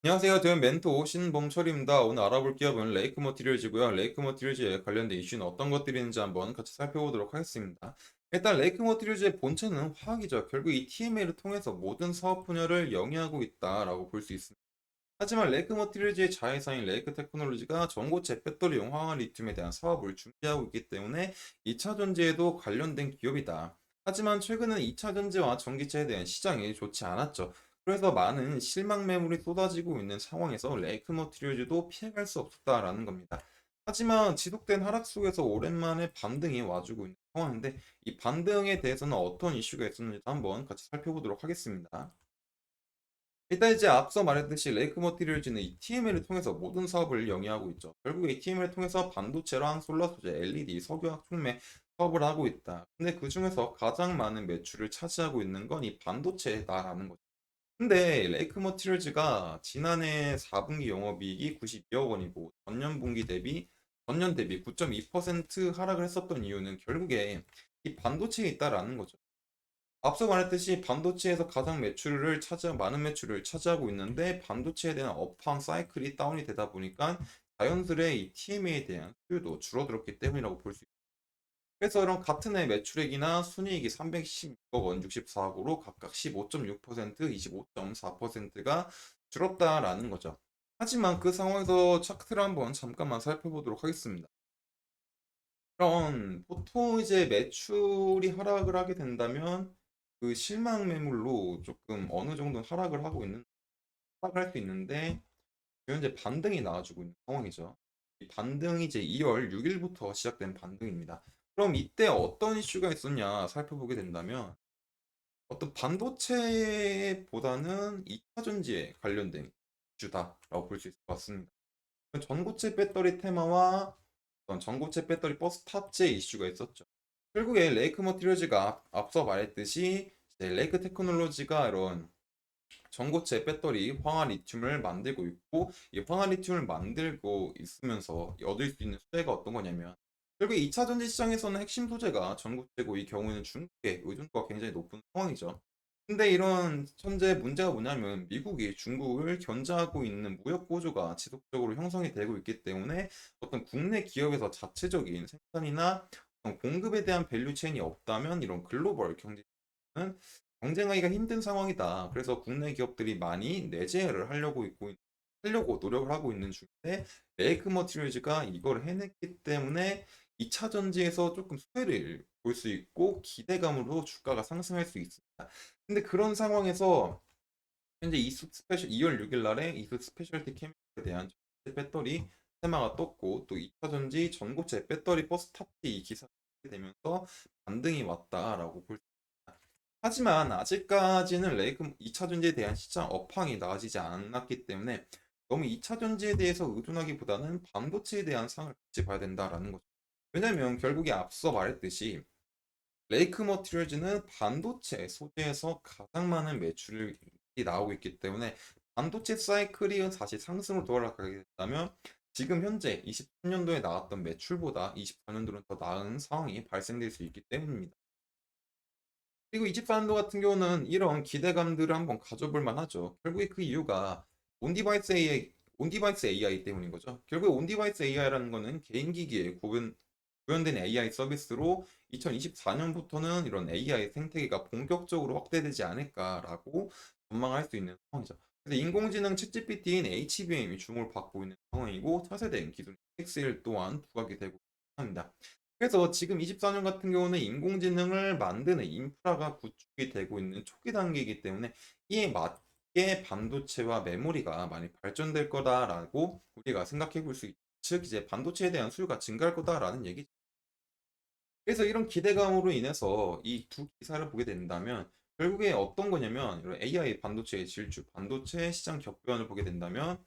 안녕하세요. 저는 멘토 신범철입니다. 오늘 알아볼 기업은 레이크 머티리얼즈고요. 레이크 머티리얼즈에 관련된 이슈는 어떤 것들이 있는지 한번 같이 살펴보도록 하겠습니다. 일단 레이크 머티리얼즈의 본체는 화학이죠. 결국 이 TMA를 통해서 모든 사업 분야를 영위하고 있다라고 볼 수 있습니다. 하지만 레이크 머티리얼즈의 자회사인 레이크 테크놀로지가 전고체 배터리용 화학 리튬에 대한 사업을 준비하고 있기 때문에 2차 전지에도 관련된 기업이다. 하지만 최근은 2차 전지와 전기차에 대한 시장이 좋지 않았죠. 그래서 많은 실망 매물이 쏟아지고 있는 상황에서 레이크 머티리얼즈도 피해갈 수 없었다라는 겁니다. 하지만 지속된 하락 속에서 오랜만에 반등이 와주고 있는 상황인데 이 반등에 대해서는 어떤 이슈가 있었는지 한번 같이 살펴보도록 하겠습니다. 일단 이제 앞서 말했듯이 레이크 머티리얼즈는 이 TML을 통해서 모든 사업을 영위하고 있죠. 결국에 이 TML을 통해서 반도체랑 솔라 소재, LED, 석유화학 촉매 사업을 하고 있다. 근데 그 중에서 가장 많은 매출을 차지하고 있는 건 이 반도체다라는 거죠. 근데 레이크 머티리얼즈가 지난해 4분기 영업이익이 92억 원이고 전년 대비 9.2% 하락을 했었던 이유는 결국에 이 반도체에 있다라는 거죠. 앞서 말했듯이 반도체에서 가장 많은 매출을 차지하고 있는데 반도체에 대한 업황 사이클이 다운이 되다 보니까 자연스레 이 TMA에 대한 수요도 줄어들었기 때문이라고 볼 수 있습니다. 그래서 이런 같은 해 매출액이나 순이익이 316억 원, 64억으로 각각 15.6%, 25.4%가 줄었다라는 거죠. 하지만 그 상황에서 차트를 한번 잠깐만 살펴보도록 하겠습니다. 그럼 보통 이제 매출이 하락을 하게 된다면 그 실망 매물로 조금 어느 정도 하락을 할 수 있는데 현재 반등이 나와주고 있는 상황이죠. 이 반등이 이제 2월 6일부터 시작된 반등입니다. 그럼 이때 어떤 이슈가 있었냐 살펴보게 된다면 어떤 반도체보다는 2차 전지에 관련된 이슈다라고 볼 수 있을 것 같습니다. 전고체 배터리 테마와 어떤 전고체 배터리 버스 탑재 이슈가 있었죠. 결국에 레이크 머티리얼즈가 앞서 말했듯이 이제 레이크 테크놀로지가 이런 전고체 배터리 황화 리튬을 만들고 있고 이 황화 리튬을 만들고 있으면서 얻을 수 있는 수혜가 어떤 거냐면 결국에 2차 전지 시장에서는 핵심 소재가 전고체고 이 경우에는 중국의 의존도가 굉장히 높은 상황이죠. 근데 이런 현재 문제가 뭐냐면 미국이 중국을 견제하고 있는 무역 구조가 지속적으로 형성이 되고 있기 때문에 어떤 국내 기업에서 자체적인 생산이나 어떤 공급에 대한 밸류 체인이 없다면 이런 글로벌 경제는 경쟁하기가 힘든 상황이다. 그래서 국내 기업들이 많이 내재를 하려고 노력을 하고 있는 중인데 메이크 머티리얼즈가 이걸 해냈기 때문에 2차 전지에서 조금 수혜를 볼 수 있고 기대감으로 주가가 상승할 수 있습니다. 근데 그런 상황에서 현재 2월 6일 날에 이스 스페셜티 케미칼에 대한 전고체 배터리 테마가 떴고 또 2차 전지 전고체 배터리 버스 탑재 이 기사가 되면서 반등이 왔다라고 볼 수 있습니다. 하지만 아직까지는 레이크 2차 전지에 대한 시장 업황이 나아지지 않았기 때문에 너무 2차 전지에 대해서 의존하기보다는 반도체에 대한 상을 같이 봐야 된다라는 거죠. 왜냐면 결국에 앞서 말했듯이 레이크 머티리얼즈는 반도체 소재에서 가장 많은 매출이 나오고 있기 때문에 반도체 사이클이 다시 상승으로 돌아가게 된다면 지금 현재 23년도에 나왔던 매출보다 24년도는 더 나은 상황이 발생될 수 있기 때문입니다. 그리고 24년도 같은 경우는 이런 기대감들을 한번 가져볼 만하죠. 결국에 그 이유가 온디바이스 AI 때문인 거죠. 결국 온디바이스 AI라는 거는 개인 기기에 구현된 AI 서비스로 2024년부터는 이런 AI 생태계가 본격적으로 확대되지 않을까라고 전망할 수 있는 상황이죠. 그래서 인공지능 챗GPT인 HBM이 주목을 받고 있는 상황이고 차세대 기술 XL 또한 부각이 되고 있습니다. 그래서 지금 24년 같은 경우는 인공지능을 만드는 인프라가 구축이 되고 있는 초기 단계이기 때문에 이에 맞게 반도체와 메모리가 많이 발전될 거다라고 우리가 생각해 볼 수 있죠. 즉 이제 반도체에 대한 수요가 증가할 거다라는 얘기죠. 그래서 이런 기대감으로 인해서 이 두 기사를 보게 된다면 결국에 어떤 거냐면 이런 AI 반도체의 질주, 반도체 시장 격변을 보게 된다면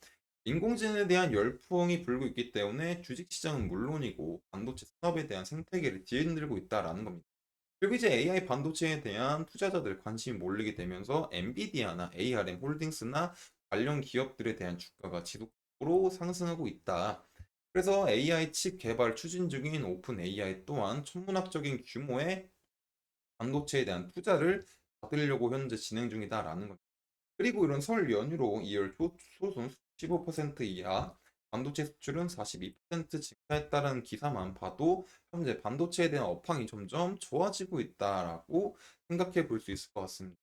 인공지능에 대한 열풍이 불고 있기 때문에 주식시장은 물론이고 반도체 산업에 대한 생태계를 뒤흔들고 있다라는 겁니다. 그리고 이제 AI 반도체에 대한 투자자들 관심이 몰리게 되면서 엔비디아나 ARM 홀딩스나 관련 기업들에 대한 주가가 지속적으로 상승하고 있다. 그래서 AI 칩 개발 추진 중인 오픈 AI 또한 천문학적인 규모의 반도체에 대한 투자를 받으려고 현재 진행 중이다라는 겁니다. 그리고 이런 설 연휴로 2월 소송 15% 이하, 반도체 수출은 42% 증가했다는 기사만 봐도 현재 반도체에 대한 업황이 점점 좋아지고 있다라고 생각해 볼 수 있을 것 같습니다.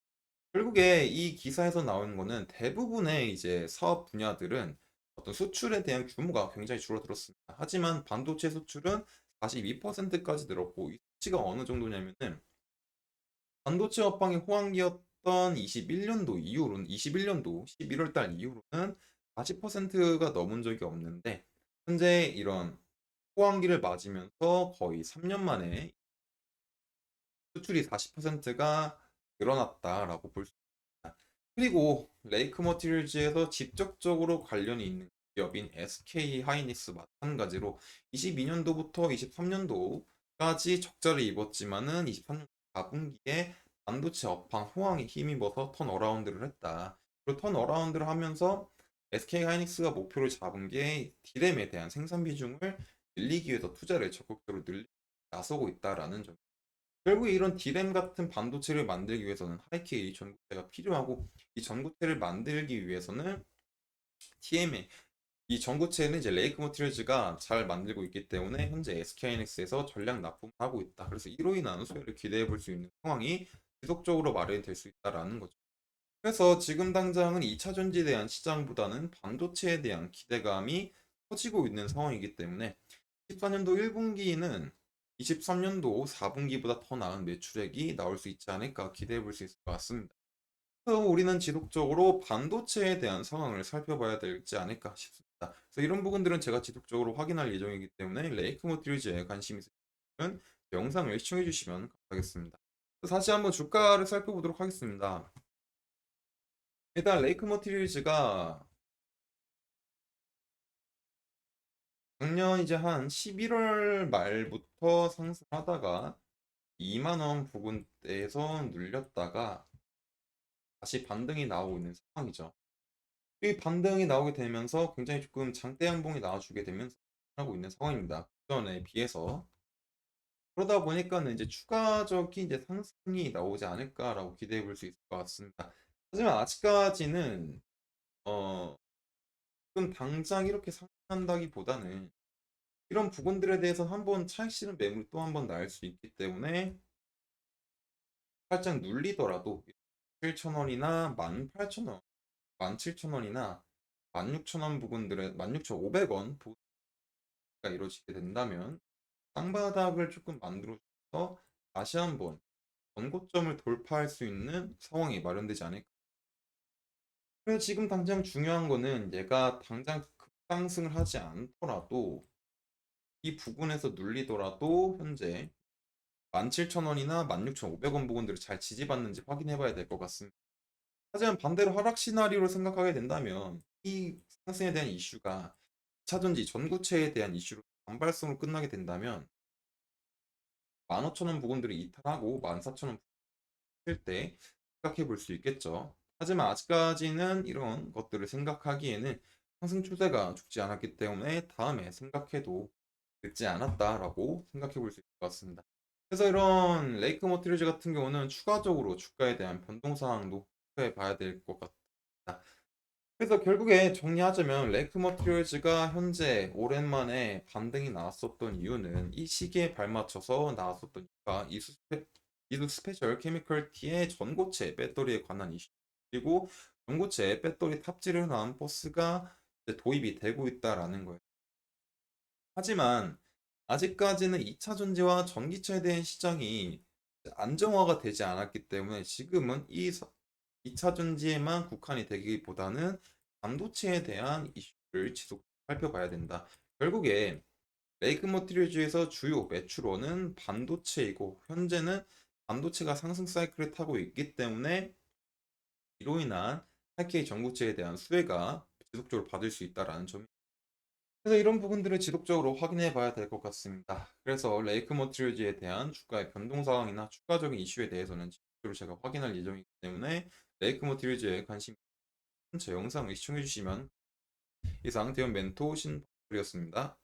결국에 이 기사에서 나오는 거는 대부분의 이제 사업 분야들은 어떤 수출에 대한 규모가 굉장히 줄어들었습니다. 하지만 반도체 수출은 42%까지 늘었고, 이 수치가 어느 정도냐면은 반도체 업황이 호황기였던 21년도 11월 달 이후로는 40%가 넘은 적이 없는데, 현재 이런 호황기를 맞으면서 거의 3년 만에 수출이 40%가 늘어났다라고 볼 수 있습니다. 그리고 레이크 머티리얼즈에서 직접적으로 관련이 있는 기업인 SK 하이닉스 마찬가지로 22년도부터 23년도까지 적자를 입었지만은 23년 4분기에 반도체 업황 호황에 힘입어서 턴어라운드를 했다. 그리고 턴어라운드를 하면서 SK 하이닉스가 목표를 잡은 게 디램에 대한 생산 비중을 늘리기 위해서 투자를 적극적으로 나서고 있다라는 점. 결국 이런 디램 같은 반도체를 만들기 위해서는 하이K 전구체가 필요하고, 이 전구체를 만들기 위해서는 TMA, 이 전구체는 이제 레이크 머티리얼즈가 잘 만들고 있기 때문에 현재 SK하이닉스에서 전략 납품을 하고 있다. 그래서 이로 인한 수혜를 기대해 볼 수 있는 상황이 지속적으로 마련될 수 있다라는 거죠. 그래서 지금 당장은 2차 전지에 대한 시장보다는 반도체에 대한 기대감이 커지고 있는 상황이기 때문에 14년도 1분기는 23년도 4분기보다 더 나은 매출액이 나올 수 있지 않을까 기대해 볼 수 있을 것 같습니다. 그래서 우리는 지속적으로 반도체에 대한 상황을 살펴봐야 되지 않을까 싶습니다. 그래서 이런 부분들은 제가 지속적으로 확인할 예정이기 때문에 레이크 머티리얼즈에 관심 있으시면 영상을 시청해 주시면 감사하겠습니다. 다시 한번 주가를 살펴보도록 하겠습니다. 일단 레이크 머티리얼즈가 작년 이제 한 11월 말부터 상승하다가 2만 원 부근대에서 눌렸다가 다시 반등이 나오고 있는 상황이죠. 이 반등이 나오게 되면서 굉장히 조금 장대 양봉이 나와주게 되면서 하고 있는 상황입니다. 그전에 비해서. 그러다 보니까는 이제 추가적인 이제 상승이 나오지 않을까라고 기대해 볼 수 있을 것 같습니다. 하지만 아직까지는 지금 당장 이렇게 상승한다기보다는 이런 부분들에 대해서 한번 차익 실현 매물이 또 한 번 나올 수 있기 때문에 살짝 눌리더라도 7,000원이나 18,000원, 17,000원이나 16,000원 부분들에 16,500원 부분가 이루어지게 된다면 땅바닥을 조금 만들어서 다시 한번 전고점을 돌파할 수 있는 상황이 마련되지 않을까. 그래서 지금 당장 중요한 거는 얘가 당장 급상승을 하지 않더라도 이 부분에서 눌리더라도 현재 17,000원이나 16,500원 부분들을 잘 지지받는지 확인해 봐야 될 것 같습니다. 하지만 반대로 하락 시나리오를 생각하게 된다면 이 상승에 대한 이슈가 차전지 전구체에 대한 이슈로 반발성으로 끝나게 된다면 15,000원 부분들이 이탈하고 14,000원 때 생각해 볼 수 있겠죠. 하지만 아직까지는 이런 것들을 생각하기에는 상승 추세가 죽지 않았기 때문에 다음에 생각해도 늦지 않았다라고 생각해 볼 수 있을 것 같습니다. 그래서 이런 레이크 머티리얼즈 같은 경우는 추가적으로 주가에 대한 변동 사항도 체크해 봐야 될 것 같다. 그래서 결국에 정리하자면 레이크 머티리얼즈가 현재 오랜만에 반등이 나왔었던 이유는 이 시기에 발맞춰서 나왔었던 이유가 이수 스페셜 케미컬 T의 전고체 배터리에 관한 이슈, 그리고 전고체 배터리 탑재를 한 버스가 이제 도입이 되고 있다라는 거예요. 하지만 아직까지는 2차 전지와 전기차에 대한 시장이 안정화가 되지 않았기 때문에 지금은 이 2차 전지에만 국한이 되기보다는 반도체에 대한 이슈를 지속 살펴봐야 된다. 결국에 레이크 머티리얼즈에서 주요 매출원은 반도체이고 현재는 반도체가 상승 사이클을 타고 있기 때문에 이로 인한 8K 전고체에 대한 수혜가 지속적으로 받을 수 있다라는 점. 그래서 이런 부분들을 지속적으로 확인해 봐야 될 것 같습니다. 그래서 레이크 머티리얼즈에 대한 주가의 변동 상황이나 추가적인 이슈에 대해서는 지속적으로 제가 확인할 예정이기 때문에 레이크 머티리얼즈에 관심 있는 제 영상을 시청해 주시면 이상 대원 멘토 신박이었습니다.